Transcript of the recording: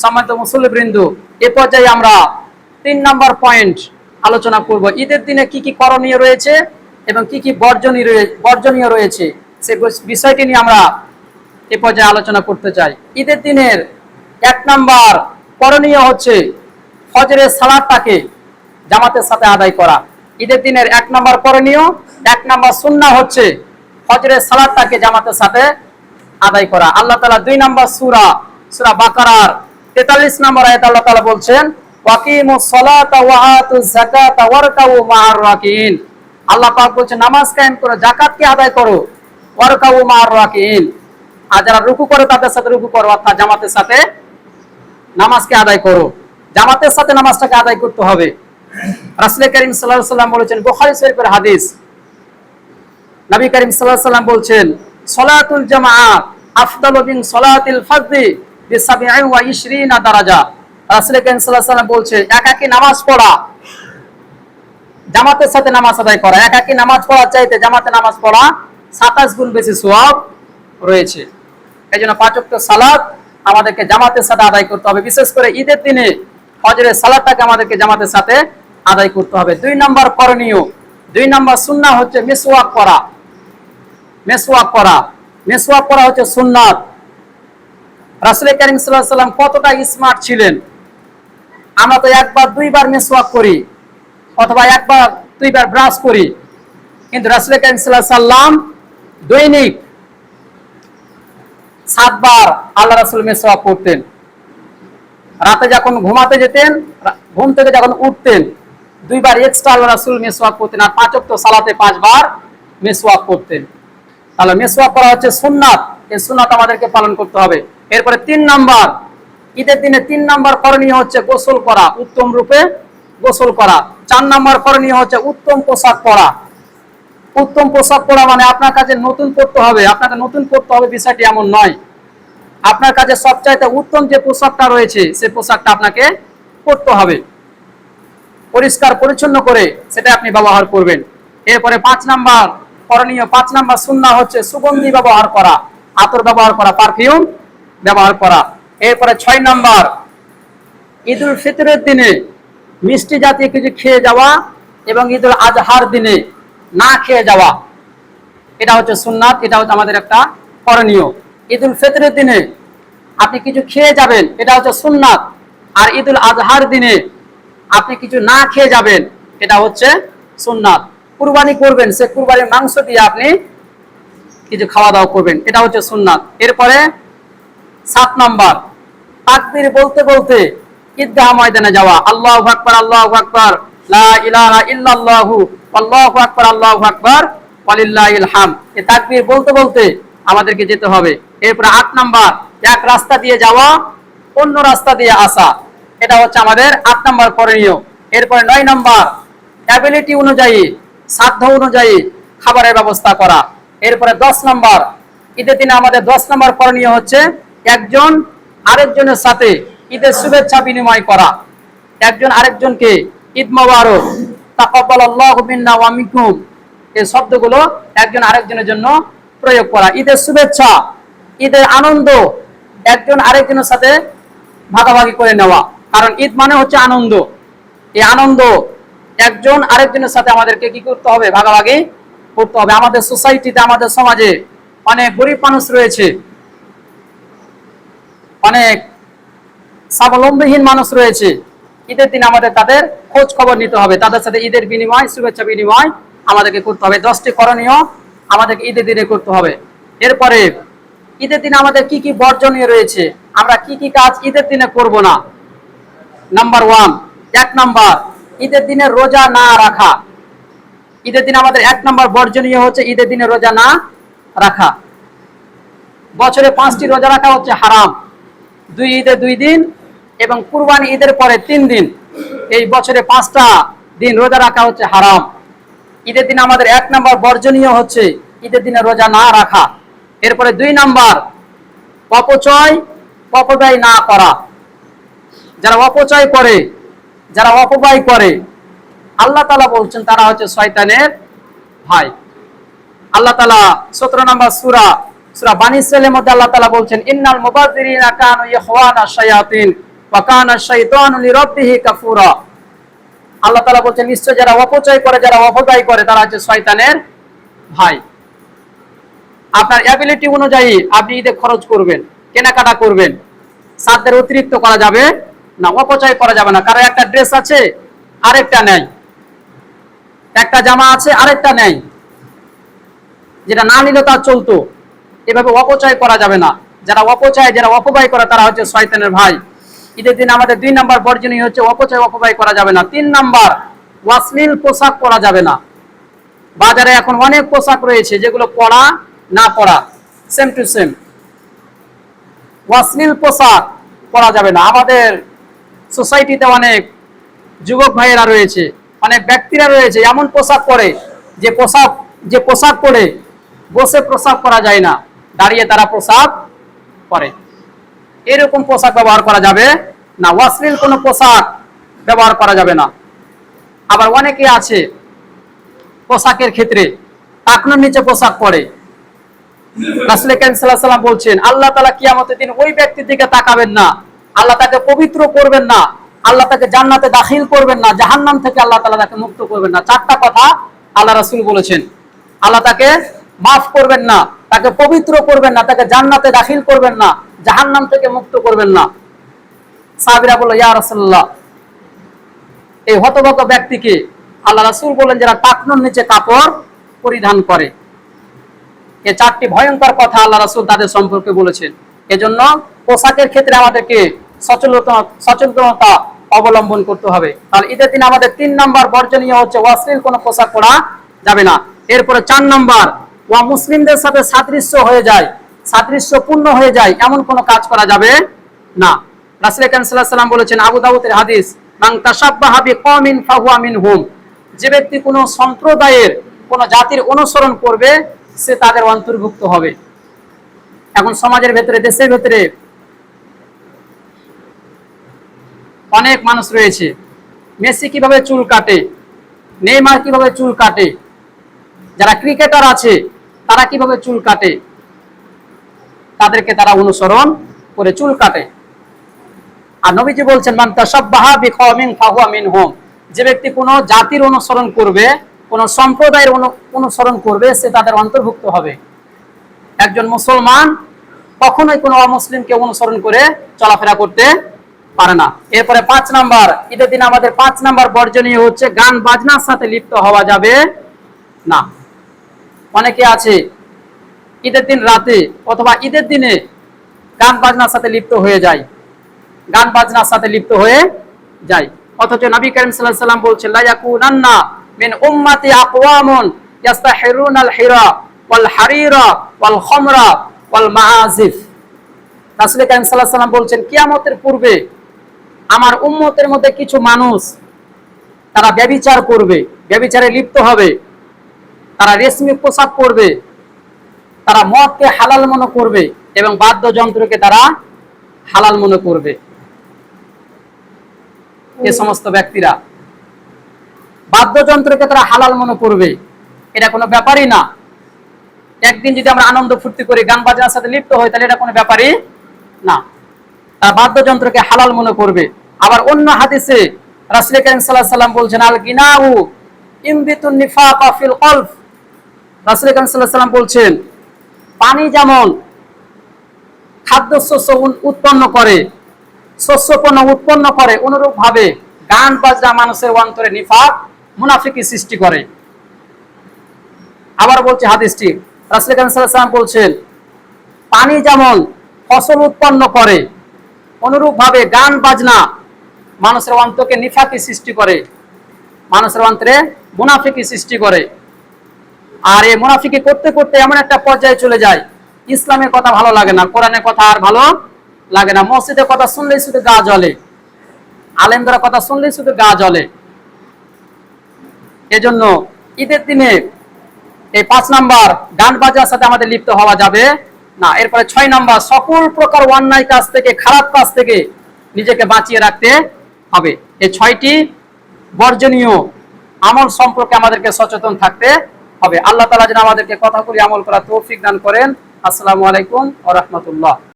সম্মানিত মুসল্লিবৃন্দ, এ পর্যায়ে আমরা 3 নম্বর পয়েন্ট আলোচনা করব। ঈদের দিনে কি কি করণীয় রয়েছে এবং কি কি বর্জনীয় রয়েছে সে বিষয়টি নিয়ে আমরা এ পর্যায়ে আলোচনা করতে চাই। ঈদের দিনের 1 নম্বর করণীয় হচ্ছে ফজরের সালাতটাকে জামাতের সাথে আদায় করা। ঈদের দিনের 1 নম্বর করণীয়, 1 নম্বর সুন্নাহ হচ্ছে ফজরের সালাতটাকে জামাতের সাথে আদায় করা। আল্লাহ তাআলা 2 নম্বর সূরা বাকারার 43 নম্বর আয়াতে আল্লাহ তাআলা বলছেন, ওয়াকিমুস সালাতা ওয়া আতুজ যাকাতা ওয়ারকাউ মা'আর রাকিন। আল্লাহ পাক বলছেন নামাজ কায়েম করো, যাকাতকে আদায় করো, ওয়ারকাউ মা'আর রাকিন, আর যারা রুকু করে তাদের সাথে রুকু করো, অর্থাৎ জামাতের সাথে নামাজকে আদায় করো। জামাতের সাথে নামাজটাকে আদায় করতে হবে। রাসূল করিম সাল্লাল্লাহু আলাইহি ওয়াসাল্লাম বলেছেন, বুখারী শরীফের হাদিস, নবী করিম সাল্লাল্লাহু আলাইহি ওয়াসাল্লাম বলছেন, সালাতুল জামাআত আফদালু মিন সালাতিল ফজরি বি27 দারাজা। রাসূল করিম সাল্লাল্লাহু আলাইহি ওয়াসাল্লাম বলছেন, একাকী নামাজ পড়া, জামাতের সাথে নামাজ আদায় করা, একাকী নামাজ পড়ার চাইতে জামাতে নামাজ পড়া 27 গুণ বেশি সওয়াব রয়েছে। এইজন্য 5 ওয়াক্ত সালাত আমাদেরকে জামাতের সাথে আদায় করতে হবে। বিশেষ করে ঈদের দিনে ফজরের সালাতটাকে আমাদেরকে জামাতের সাথে আদায় করতে হবে। 2 নম্বর করণীয়, 2 নম্বর সুন্নাহ হচ্ছে মিসওয়াক করা। মিসওয়াক করা হচ্ছে সুন্নাত। রাসূল করিম সাল্লাল্লাহু আলাইহি ওয়াসাল্লাম কতটা স্মার্ট ছিলেন। আমরা তো একবার দুইবার মিসওয়াক করি অথবা একবার দুইবার ব্রাশ করি, কিন্তু রাসূল করিম সাল্লাল্লাহু আলাইহি ওয়াসাল্লাম দৈনিক 7 বার আল্লাহ রাসূল মিসওয়াক করতেন। রাতে যখন ঘুমাতে যেতেন, ঘুম থেকে যখন উঠতেন, 2 বার এক্সট্রা আল্লাহ রাসূল মিসওয়াক করতেন, আর 5 ওয়াক্ত সালাতে 5 বার মিসওয়াক করতেন। তাহলে মিসওয়াক করা হচ্ছে সুন্নাত, এই সুন্নাত আমাদেরকে পালন করতে হবে। এরপরে 3 নাম্বার, ঈদের দিনে 3 নাম্বার করণীয় হচ্ছে গোসল করা, উত্তম রূপে গোসল করা। 4 নাম্বার করণীয় হচ্ছে উত্তম পোশাক পরা। উত্তম পোশাক পরা মানে আপনার কাছে নতুন পড়তে হবে, আপনাকে নতুন পড়তে হবে বিষয়টি এমন নয়। আপনার কাছে সবচাইতে উত্তম যে পোশাকটা রয়েছে সেই পোশাকটা আপনাকে পরতে হবে, পরিষ্কার পরিচ্ছন্ন করে সেটা আপনি ব্যবহার করবেন। এরপরে 5 নাম্বার করণীয়, 5 নাম্বার সুন্নাহ হচ্ছে সুগন্ধি ব্যবহার করা, আতর ব্যবহার করা, পারফিউম ব্যবহার করা। এরপরে 6 নাম্বার, ঈদুল ফিতরের দিনে মিষ্টি জাতীয় কিছু খেয়ে যাওয়া এবং ঈদুল আজহার দিনে না খেয়ে যাওয়া, এটা হচ্ছে সুন্নাত, এটা হচ্ছে আমাদের একটা করণীয়। ঈদুল ফিতরের দিনে আপনি কিছু খেয়ে যাবেন, এটা হচ্ছে সুন্নাত, আর ঈদুল আজহার দিনে আপনি কিছু না খেয়ে যাবেন, এটা হচ্ছে সুন্নাত। কুরবানি করবেন, সে কুরবানির মাংস দিয়ে আপনি কিছু খাওয়া দাওয়া করবেন, এটা হচ্ছে সুন্নাত। এরপরে 7 নাম্বার, তাকবীর বলতে বলতে ঈদগাহ ময়দানে যাওয়া, আল্লাহু আকবার আল্লাহু আকবার লা ইলাহা ইল্লাল্লাহু আল্লাহু আকবার আল্লাহু আকবার ওয়ালিল্লাহিল হামদ, এই তাকবীর বলতে বলতে আমাদেরকে যেতে হবে। এরপরে 8 নাম্বার, এক রাস্তা দিয়ে যাওয়া অন্য রাস্তা দিয়ে আসা, এটা হচ্ছে আমাদের 8 নাম্বার করণীয়। এরপরে 9 নাম্বার, অ্যাবিলিটি অনুযায়ী, সাধ্য অনুযায়ী খাবারের ব্যবস্থা করা। এরপরে 10 নাম্বার, ঈদের দিনে আমাদের 10 নাম্বার করণীয় হচ্ছে একজন আরেকজনের সাথে ঈদের শুভেচ্ছা বিনিময় করা। একজন আরেকজনকে ঈদ মোবারক, তাকাব্বালাল্লাহু মিন্না ওয়া মিনকুম, এই শব্দগুলো একজন আরেকজনের জন্য প্রয়োগ করা। ঈদের শুভেচ্ছা, ঈদের আনন্দ একজন আরেকজনের সাথে ভাগাভাগি করে নেওয়া, কারণ ঈদ মানে হচ্ছে আনন্দ। এই আনন্দ একজন আরেকজনের সাথে আমাদেরকে কি করতে হবে, ভাগাভাগি করতে হবে। আমাদের সোসাইটিতে, আমাদের সমাজে অনেক গরিব মানুষ রয়েছে, অনেক স্বাবলম্বীহীন মানুষ রয়েছে। ঈদের দিনে আমাদের তাদের খোঁজ খবর নিতে হবে, তাদের সাথে ঈদের বিনিময়, শুভেচ্ছা বিনিময় আমাদেরকে করতে হবে। 10টি করণীয় আমাদেরকে ঈদের দিনে করতে হবে। এরপরে ঈদের দিনে আমাদের কি কি বর্জনীয় রয়েছে, আমরা কি কি কাজ ঈদের দিনে করব না। নাম্বার 1 নাম্বার, ঈদের দিনে রোজা না রাখা। ঈদের দিনে আমাদের 1 নাম্বার বর্জনীয় হচ্ছে ঈদের দিনে রোজা না রাখা। বছরে 5টি রোজা রাখা হচ্ছে হারাম, 2 ঈদে 2 দিন এবং কুরবানি ঈদের পরে 3 দিন, এই বছরে 5টা দিন রোজা রাখা হচ্ছে হারাম। ঈদের দিনে আমাদের 1 নাম্বার বর্জনীয় হচ্ছে ঈদের দিনে রোজা না রাখা। এরপরে 2 নাম্বার, অপব্যয় না করা। যারা অপচয় করে, যারা অপব্যয় করে, আল্লাহ তাআলা বলছেন তারা হচ্ছে শয়তানের ভাই। আল্লাহ তাআলা 17 নম্বর সূরা বানী ইসরাঈলের মধ্যে আল্লাহ তাআলা বলছেন, ইন্নাল মুবাযযিরিনা কানু ইখওয়ানা শায়াতিন ওয়া কানা শাইতানু লিরাব্বিহি কাফুরা। আল্লাহ তাআলা বলেন নিশ্চয় যারা অপচয় করে, যারা অপব্যয় করে, তারা হচ্ছে শয়তানের ভাই। আপনার অ্যাবিলিটি অনুযায়ী আপনি ঈদে খরচ করবেন, কেনাকাটা করবেন, সাধ্যের অতিরিক্ত করা যাবে না, অপচয় করা যাবে না। কারণ একটা ড্রেস আছে আরেকটা নেই, একটা জামা আছে আরেকটা নেই, যেটা না নিলে তার চলতো, এভাবে অপচয় করা যাবে না। যারা অপচয়, যারা অপব্যয় করে, তারা হচ্ছে শয়তানের ভাই। ঈদের দিন আমাদের 2 নাম্বার বর্জনীয় হচ্ছে অপচয় অপব্যয় করা যাবে না। 3 নাম্বার, অশ্লীল পোশাক পরা যাবে না। বাজারে এখন অনেক পোশাক রয়েছে যেগুলো পরা না পরা সেম টু সেম। অশ্লীল পোশাক পরা যাবে না। আমাদের সোসাইটিতে অনেক যুবক ভাইয়েরা রয়েছে, অনেক ব্যক্তিরা রয়েছে এমন পোশাক পরে যে পোশাক পরে বসে প্রসাব করা যায় না, দাঁড়িয়ে তারা প্রসাব করে। এরকম পোশাক ব্যবহার করা যাবে না, অশ্লীল কোনো পোশাক ব্যবহার করা যাবে না। আবার অনেকে আছে পোশাকের ক্ষেত্রে টাকনুর নিচে পোশাক পরে। রাসূল করিম সাল্লাল্লাহু আলাইহি ওয়াসাল্লাম বলছেন আল্লাহ তাআলা কিয়ামতের দিন ওই ব্যক্তির দিকে তাকাবেন না, আল্লাহ তাকে পবিত্র করবেন না, আল্লাহ তাকে জান্নাতে দাখিল করবেন না, জাহান্নাম থেকে আল্লাহ তাআলা তাকে মুক্ত করবেন না। 4টা কথা আল্লাহ রাসূল বলেছেন। আল্লাহ তাকে মাফ করবেন না, তাকে পবিত্র করবেন না, তাকে জান্নাতে দাখিল করবেন না, জাহান্নাম থেকে মুক্ত করবেন না। সাহাবীরা বলল ইয়া রাসূলুল্লাহ, এই হতভাগ্য ব্যক্তিকে আল্লাহ রাসূল বলেন যারা টাকনুর নিচে কাপড় পরিধান করে। এই 4টি ভয়ঙ্কর কথা আল্লাহ রাসূল তাদের সম্পর্কে বলেছেন। এজন্য পোশাকের ক্ষেত্রে আমাদেরকে সচেতনতা অবলম্বন করতে হবে। তাহলে ঈদের দিন আমাদের 3 নাম্বার বর্জনীয় হচ্ছে অশ্লীল কোনো পোশাক পরা যাবে না। এরপরে 4 নাম্বার, ওয়া মুসলিমদের সাথে সাদৃশ্যপূর্ণ হয়ে যায় এমন কোনো কাজ করা যাবে না। রাসূল করিম সাল্লাল্লাহু আলাইহি ওয়াসাল্লাম বলেছেন, আবু দাউদের হাদিস, মান তাশাব্বাহা বিকওমিন ফাহুয়া মিনহুম, যে ব্যক্তি কোনো সম্প্রদায়ের, কোনো জাতির অনুসরণ করবে সে তাদের অন্তর্ভুক্ত হবে। এখন সমাজের ভেতরে, দেশের ভেতরে অনেক মানুষ রয়েছে, মেসি কিভাবে চুল কাটে, নেইমার কিভাবে চুল কাটে, যারা ক্রিকেটার আছে তারা কিভাবে চুল কাটে, তাদেরকে তারা অনুসরণ করে চুল কাটে। আর নবীজি বলছেন মান তাশাব্বাহা বিকওমিন ফাহুয়া মিনহুম, যে ব্যক্তি কোনো জাতির অনুসরণ করবে, কোন সম্প্রদায়ের অনুসরণ করবে সে তাদের অন্তর্ভুক্ত হবে। একজন মুসলমান কখনোই কোনো অমুসলিমকে অনুসরণ করে চলাফেরা করতে পারে না। এরপরে 5 নাম্বার, ঈদের দিন আমাদের 5 নাম্বার বর্জনীয় হচ্ছে গান বাজনার সাথে লিপ্ত হওয়া যাবে না। অনেকে আছে ঈদের দিন রাতে অথবা ঈদের দিনে গান বাজনার সাথে লিপ্ত হয়ে যায়, গান বাজনার সাথে লিপ্ত হয়ে যায়। অথচ নবী করিম সাল্লাল্লাহু আলাইহি ওয়াসাল্লাম বলছেন লা ইয়াকুনান্না মিন উম্মতি আকওয়ামুন ইস্তাহিরুনাল হিরা ওয়াল হারিরা ওয়াল খামরা ওয়াল মাআজিফ। রাসূল করিম সাল্লাল্লাহু আলাইহি ওয়াসাল্লাম বলছেন কিয়ামতের পূর্বে আমার উম্মতের মধ্যে কিছু মানুষ তারা ব্যভিচার করবে, ব্যভিচারে লিপ্ত হবে, তারা রেশমি পোশাক পরবে, তারা মদকে হালাল মনে করবে এবং বাদ্যযন্ত্রকে তারা হালাল মনে করবে। এই সমস্ত ব্যক্তিরা বাদ্যযন্ত্রকে তারা হালাল মনে করবে, এটা কোনো ব্যাপারই না। একদিন যদি আমরা আনন্দ ফুর্তি করি, গান বাজনার সাথে লিপ্ত হই, তাহলে এটা কোনো ব্যাপারই না। তার বাদ্যযন্ত্রকে হালাল মনে করবে। আবার অন্য হাদিসে রাসূল করিম সাল্লাল্লাহু আলাইহি ওয়াসাল্লাম বলছেন আল গিনাউ ইমবিতুন নিফাকা ফিল কলব। রাসূল করিম সাল্লাল্লাহু আলাইহি ওয়াসাল্লাম বলছেন পানি যেমন খাদ্যশস্য উৎপন্ন করে, শস্যপণ্য উৎপন্ন করে, অনুরূপ ভাবে গান বাজনা মানুষের অন্তরে নিফাক, মুনাফিকি সৃষ্টি করে। আবার বলছে হাদিসটি, রাসূল করিম সাল্লাল্লাহু আলাইহি ওয়াসাল্লাম বলছেন পানি যেমন ফসল উৎপন্ন করে, অনুরূপ ভাবে গান বাজনা মানুষের অন্তরকে নিফাকি সৃষ্টি করে, মানুষের অন্তরে মুনাফিকি সৃষ্টি করে। আর এই মুনাফিকি করতে করতে এমন একটা পর্যায়ে চলে যায়, ইসলামের কথা ভালো লাগে না, কোরআনের কথা আর ভালো লাগে না, মসজিদের কথা শুনলেই শুধু গা জ্বলে, আলেমদের কথা শুনলেই শুধু গা জ্বলে। এজন্য ঈদের দিনে এই 5 নাম্বার গান বাজনার সাথে আমাদের লিপ্ত হওয়া যাবে না। এরপরে 6 নাম্বার, সকল প্রকার অন্যায় কাজ থেকে, খারাপ কাজ থেকে নিজেকে বাঁচিয়ে রাখতে হবে। এই 6টি বর্জনীয় আমল সম্পর্কে আমাদেরকে সচেতন থাকতে হবে। আল্লাহ তাআলা যেন আমাদেরকে কথাগুলি আমল করার তৌফিক দান করেন। আসসালামু আলাইকুম ওয়া রাহমাতুল্লাহ।